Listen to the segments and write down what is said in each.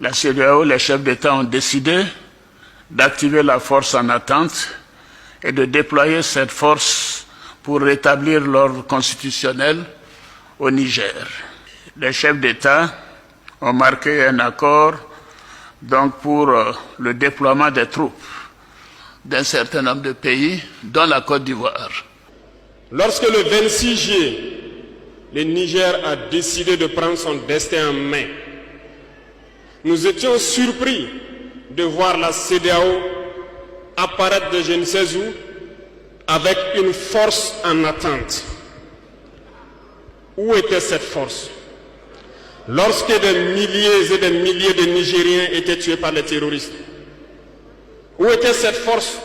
La CEDEAO, les chefs d'État ont décidé d'activer la force en attente et de déployer cette force pour rétablir l'ordre constitutionnel au Niger. Les chefs d'État ont marqué un accord donc pour le déploiement des troupes d'un certain nombre de pays, dont la Côte d'Ivoire. Lorsque le 26 juillet, le Niger a décidé de prendre son destin en main, nous étions surpris de voir la CEDEAO apparaître de je ne sais où avec une force en attente. Où était cette force? Lorsque des milliers et des milliers de Nigériens étaient tués par les terroristes, où était cette force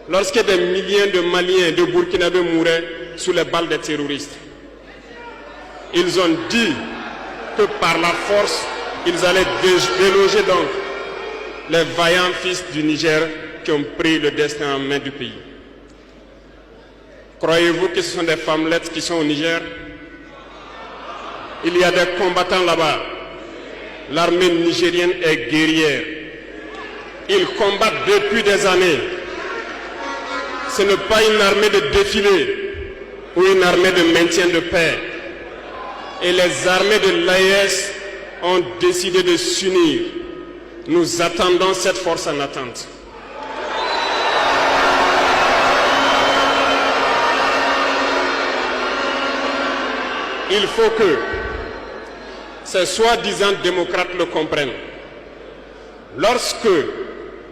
lorsque des milliers de Maliens et de Burkinabés mouraient sous les balles des terroristes? Ils ont dit que par la force, ils allaient déloger donc les vaillants fils du Niger qui ont pris le destin en main du pays. Croyez-vous que ce sont des femmelettes qui sont au Niger? Il y a des combattants là-bas. L'armée nigérienne est guerrière. Ils combattent depuis des années. Ce n'est pas une armée de défilé ou une armée de maintien de paix. Et les armées de l'AES ont décidé de s'unir. Nous attendons cette force en attente. Il faut que ces soi-disant démocrates le comprennent. Lorsque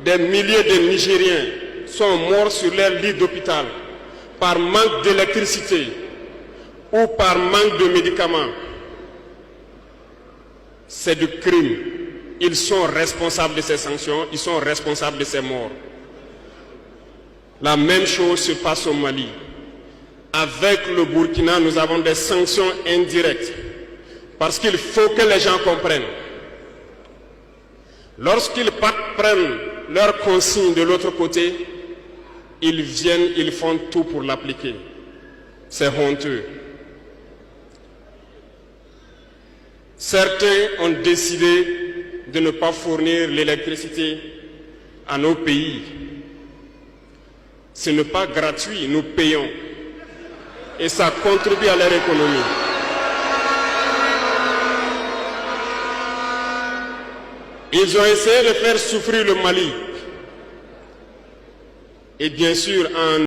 des milliers de Nigériens sont morts sur leur lit d'hôpital par manque d'électricité ou par manque de médicaments, c'est du crime. Ils sont responsables de ces sanctions, ils sont responsables de ces morts. La même chose se passe au Mali. Avec le Burkina, nous avons des sanctions indirectes. Parce qu'il faut que les gens comprennent. Lorsqu'ils prennent leurs consignes de l'autre côté, ils viennent, ils font tout pour l'appliquer. C'est honteux. Certains ont décidé de ne pas fournir l'électricité à nos pays. Ce n'est pas gratuit, nous payons. Et ça contribue à leur économie. Ils ont essayé de faire souffrir le Mali. Et bien sûr, en